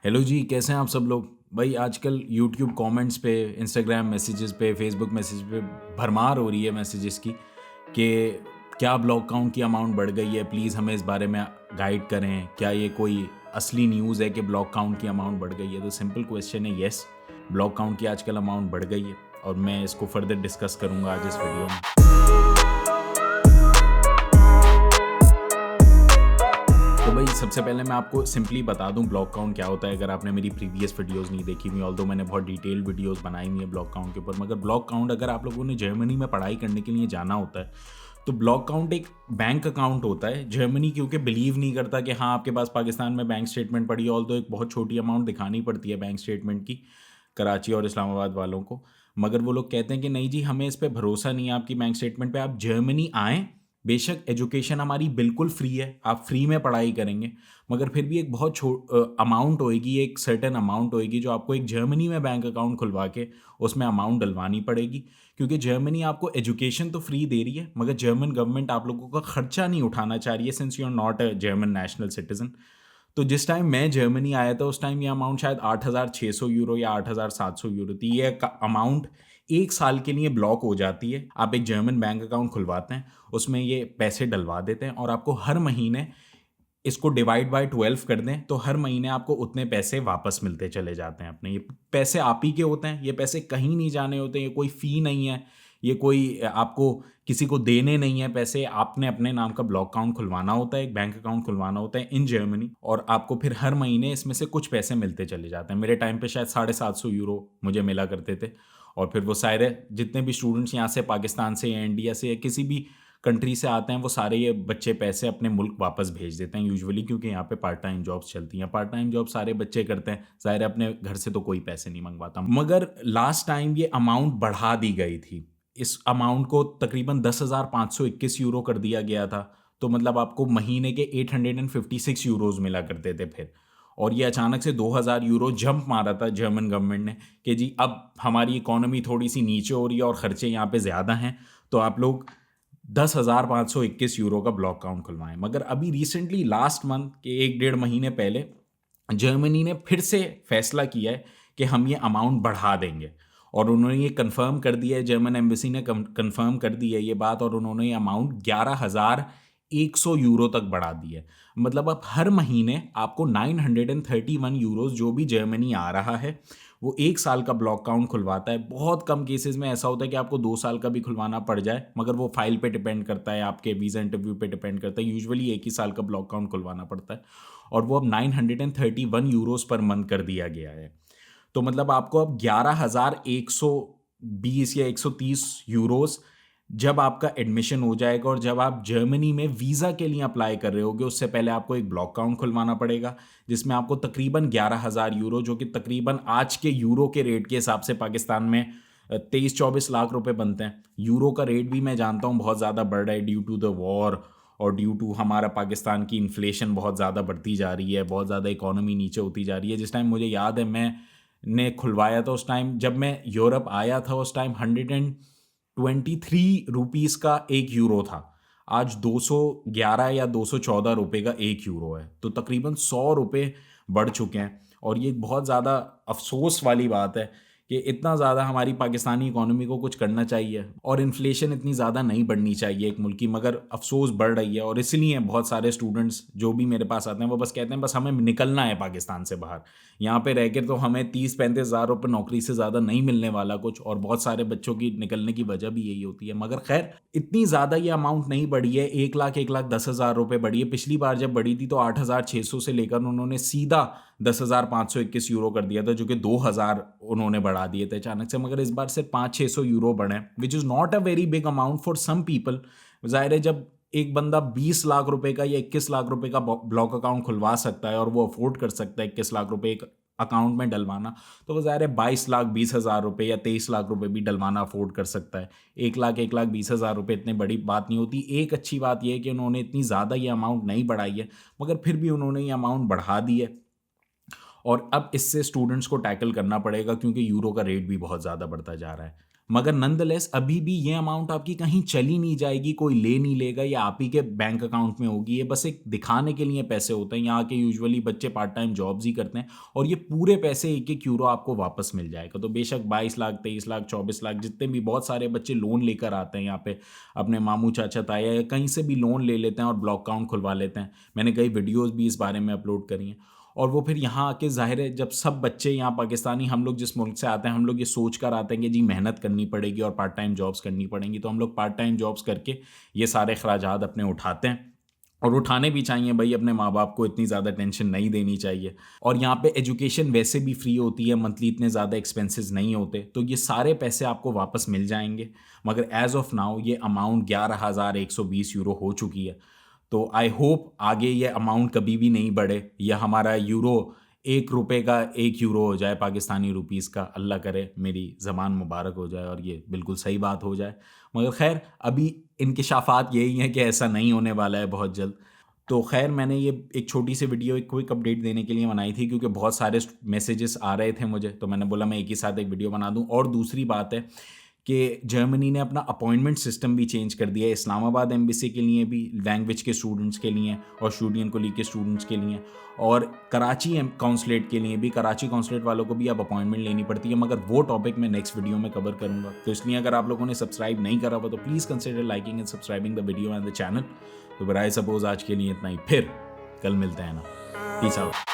Hello जी, कैसे हैं आप सब लोग? भाई आजकल यूट्यूब कमेंट्स पे, इंस्टाग्राम मैसेजेस पे, फेसबुक मैसेज पे भरमार हो रही है मैसेजेस की कि क्या ब्लॉक काउंट की अमाउंट बढ़ गई है? प्लीज़ हमें इस बारे में गाइड करें। क्या ये कोई असली न्यूज़ है कि ब्लॉक काउंट की अमाउंट बढ़ गई है? तो सिंपल क्वेश्चन है, येस, ब्लॉक काउंट की आजकल अमाउंट बढ़ गई है और मैं इसको फर्दर डिस्कस करूँगा आज इस वीडियो में। तो भाई सबसे पहले मैं आपको सिंपली बता दूं ब्लॉक काउंट क्या होता है, अगर आपने मेरी प्रीवियस वीडियोस नहीं देखी हुई, ऑल्दो मैंने बहुत डिटेल्ड वीडियोस बनाई हुई है ब्लॉक काउंट के ऊपर। मगर ब्लॉक काउंट अगर आप लोगों ने जर्मनी में पढ़ाई करने के लिए जाना होता है तो ब्लॉक काउंट एक बैंक अकाउंट होता है। जर्मनी क्योंकि बिलीव नहीं करता कि हाँ आपके पास पाकिस्तान में बैंक स्टेटमेंट पड़ी है, ऑल्दो एक बहुत छोटी अमाउंट दिखानी पड़ती है बैंक स्टेटमेंट की कराची और इस्लामाबाद वालों को। मगर वो लोग कहते हैं कि नहीं जी, हमें इस पर भरोसा नहीं है आपकी बैंक स्टेटमेंट पे, आप जर्मनी आएँ, बेशक एजुकेशन हमारी बिल्कुल फ्री है, आप फ्री में पढ़ाई करेंगे, मगर फिर भी एक बहुत अमाउंट होएगी, एक सर्टेन अमाउंट होएगी जो आपको एक जर्मनी में बैंक अकाउंट खुलवा के उसमें अमाउंट डलवानी पड़ेगी। क्योंकि जर्मनी आपको एजुकेशन तो फ्री दे रही है, मगर जर्मन गवर्नमेंट आप लोगों का खर्चा नहीं उठाना चाह रही है, since you are not a German national citizen. तो जिस टाइम मैं जर्मनी आया था उस टाइम ये अमाउंट शायद 8,600 यूरो या 8,700 यूरो थी। ये अमाउंट एक साल के लिए ब्लॉक हो जाती है। आप एक जर्मन बैंक अकाउंट खुलवाते हैं, उसमें ये पैसे डलवा देते हैं और आपको हर महीने इसको डिवाइड बाय 12 कर दें तो हर महीने आपको उतने पैसे वापस मिलते चले जाते हैं अपने। ये पैसे आप ही के होते हैं, ये पैसे कहीं नहीं जाने होते, ये कोई फ़ी नहीं है, ये कोई आपको किसी को देने नहीं है पैसे। आपने अपने नाम का ब्लॉक अकाउंट खुलवाना होता है, एक बैंक अकाउंट खुलवाना होता है इन जर्मनी, और आपको फिर हर महीने इसमें से कुछ पैसे मिलते चले जाते हैं। मेरे टाइम पे शायद 750 यूरो मुझे मिला करते थे। और फिर वो सारे जितने भी स्टूडेंट्स यहाँ से पाकिस्तान से या इंडिया से या किसी भी कंट्री से आते हैं, वो सारे ये बच्चे पैसे अपने मुल्क वापस भेज देते हैं यूजुअली, क्योंकि यहाँ पे पार्ट टाइम जॉब्स चलती हैं। पार्ट टाइम जॉब सारे बच्चे करते हैं, ज़ाहिर है अपने घर से तो कोई पैसे नहीं मंगवाता। मगर लास्ट टाइम ये अमाउंट बढ़ा दी गई थी, इस अमाउंट को तकरीबन 10,521 यूरो कर दिया गया था। तो मतलब आपको महीने के 856 यूरोज मिला करते थे फिर। और ये अचानक से 2,000 यूरो जंप मारा था जर्मन गवर्नमेंट ने कि जी अब हमारी इकोनॉमी थोड़ी सी नीचे हो रही है और ख़र्चे यहाँ पे ज़्यादा हैं, तो आप लोग 10,521 यूरो का ब्लॉक अकाउंट खुलवाएं। मगर अभी रिसेंटली लास्ट मंथ के 1 डेढ़ महीने पहले जर्मनी ने फिर से फैसला किया है कि हम ये अमाउंट बढ़ा देंगे। और उन्होंने ये कंफर्म कर दिया है, जर्मन एम्बेसी ने कंफर्म कर दी है ये बात, और उन्होंने ये अमाउंट 11,100 यूरो तक बढ़ा दी है। मतलब अब हर महीने आपको 931 यूरोज जो भी जर्मनी आ रहा है वो एक साल का ब्लॉक अकाउंट खुलवाता है। बहुत कम केसेस में ऐसा होता है कि आपको 2 साल का भी खुलवाना पड़ जाए, मगर वो फाइल पे डिपेंड करता है, आपके वीज़ा इंटरव्यू पे डिपेंड करता है। यूजुअली एक ही साल का ब्लॉक अकाउंट खुलवाना पड़ता है और वो अब 931 यूरोज पर मंथ कर दिया गया है। तो मतलब आपको अब 11,120 या 130 यूरोज जब आपका एडमिशन हो जाएगा और जब आप जर्मनी में वीज़ा के लिए अप्लाई कर रहे होगे, उससे पहले आपको एक ब्लॉक अकाउंट खुलवाना पड़ेगा जिसमें आपको तकरीबन 11,000 यूरो, जो कि तकरीबन आज के यूरो के रेट के हिसाब से पाकिस्तान में 23-24 लाख रुपए बनते हैं। यूरो का रेट भी मैं जानता हूँ बहुत ज़्यादा बढ़ रहा है ड्यू टू द वॉर और ड्यू टू हमारा पाकिस्तान की इन्फ्लेशन बहुत ज़्यादा बढ़ती जा रही है, बहुत ज़्यादा इकोनॉमी नीचे होती जा रही है। जिस टाइम मुझे याद है मैं ने खुलवाया था, उस टाइम जब मैं यूरोप आया था उस टाइम 123 रुपीज़ का एक यूरो था। आज 211 या 214 रुपये का एक यूरो है, तो तकरीबन 100 रुपये बढ़ चुके हैं। और ये बहुत ज़्यादा अफसोस वाली बात है कि इतना ज़्यादा हमारी पाकिस्तानी इकोनॉमी को कुछ करना चाहिए और इन्फ्लेशन इतनी ज़्यादा नहीं बढ़नी चाहिए एक मुल्क की, मगर अफसोस बढ़ रही है। और इसलिए बहुत सारे स्टूडेंट्स जो भी मेरे पास आते हैं वो बस कहते हैं बस हमें निकलना है पाकिस्तान से बाहर, यहाँ पे रह के तो हमें 30-35 हज़ार रुपये नौकरी से ज़्यादा नहीं मिलने वाला कुछ। और बहुत सारे बच्चों की निकलने की वजह भी यही होती है। मगर खैर इतनी ज़्यादा ये अमाउंट नहीं बढ़ी है, 1,10,000 रुपये बढ़ी है। पिछली बार जब बढ़ी थी तो 8,600 से लेकर उन्होंने सीधा 10,521 यूरो कर दिया था, जो कि 2,000 उन्होंने बढ़ा दिए थे अचानक से। मगर इस बार से 500-600 यूरो बढ़े, which is not a very big amount for some people. ज़ाहिर है जब एक बंदा 20 लाख रुपए का या 21 लाख रुपए का ब्लॉक अकाउंट खुलवा सकता है और वो अफोर्ड कर सकता है 21 लाख रुपए एक अकाउंट में डलवाना, तो वो ज़ाहिर है 22,20,000 रुपये या 23 लाख रुपए भी डलवाना अफोर्ड कर सकता है। 1,20,000 रुपये इतनी बड़ी बात नहीं होती। एक अच्छी बात यह है कि उन्होंने इतनी ज़्यादा ये अमाउंट नहीं बढ़ाई है, मगर फिर भी उन्होंने ये अमाउंट बढ़ा दी है। और अब इससे स्टूडेंट्स को टैकल करना पड़ेगा क्योंकि यूरो का रेट भी बहुत ज़्यादा बढ़ता जा रहा है। मगर नॉनदलेस अभी भी ये अमाउंट आपकी कहीं चली नहीं जाएगी, कोई ले नहीं लेगा, ये आप ही के बैंक अकाउंट में होगी। ये बस एक दिखाने के लिए पैसे होते हैं। यहाँ के यूजुअली बच्चे पार्ट टाइम जॉब्स ही करते हैं और ये पूरे पैसे एक-एक यूरो आपको वापस मिल जाएगा। तो बेशक 22 लाख, 23 लाख, 24 लाख जितने भी बहुत सारे बच्चे लोन लेकर आते हैं यहाँ पे, अपने मामू, चाचा, ताया या कहीं से भी लोन ले लेते हैं और ब्लॉक अकाउंट खुलवा लेते हैं। मैंने कई वीडियोज़ भी इस बारे में अपलोड करी हैं। और वो फिर यहाँ आके ज़ाहिर है जब सब बच्चे यहाँ पाकिस्तानी, हम लोग जिस मुल्क से आते हैं, हम लोग ये सोच कर आते हैं कि जी मेहनत करनी पड़ेगी और पार्ट टाइम जॉब्स करनी पड़ेंगी, तो हम लोग पार्ट टाइम जॉब्स करके ये सारे खराजात अपने उठाते हैं और उठाने भी चाहिए भाई। अपने माँ बाप को इतनी ज़्यादा टेंशन नहीं देनी चाहिए। और यहाँ पे एजुकेशन वैसे भी फ्री होती है, मंथली इतने ज़्यादा एक्सपेंसेस नहीं होते, तो ये सारे पैसे आपको वापस मिल जाएंगे। मगर एज ऑफ नाउ ये अमाउंट 11,120 यूरो हो चुकी है। तो आई होप आगे ये अमाउंट कभी भी नहीं बढ़े, या हमारा यूरो 1 रुपये का 1 यूरो हो जाए पाकिस्तानी रुपीज़ का। अल्लाह करे मेरी ज़बान मुबारक हो जाए और ये बिल्कुल सही बात हो जाए। मगर खैर अभी इंकिशाफ़ात यही हैं कि ऐसा नहीं होने वाला है बहुत जल्द। तो खैर मैंने ये एक छोटी सी वीडियो, एक क्विक अपडेट देने के लिए बनाई थी, क्योंकि बहुत सारे मैसेजेस आ रहे थे मुझे, तो मैंने बोला मैं एक ही साथ एक वीडियो बना दूं। और दूसरी बात है कि जर्मनी ने अपना अपॉइंटमेंट सिस्टम भी चेंज कर दिया है, इस्लामाबाद एम्बेसी के लिए भी, लैंग्वेज के स्टूडेंट्स के लिए और स्टूडियन कोलीग के स्टूडेंट्स के लिए, और कराची काउंसलेट के लिए भी। कराची काउंसलेट वालों को भी अब अपॉइंटमेंट लेनी पड़ती है, मगर वो टॉपिक मैं नेक्स्ट वीडियो में कवर करूँगा। तो इसलिए अगर आप लोगों ने सब्सक्राइब नहीं करा हुआ तो please consider liking and subscribing the video and the channel. तो बराए सपोज आज के लिए इतना ही, फिर कल मिलते हैं ना। Peace out.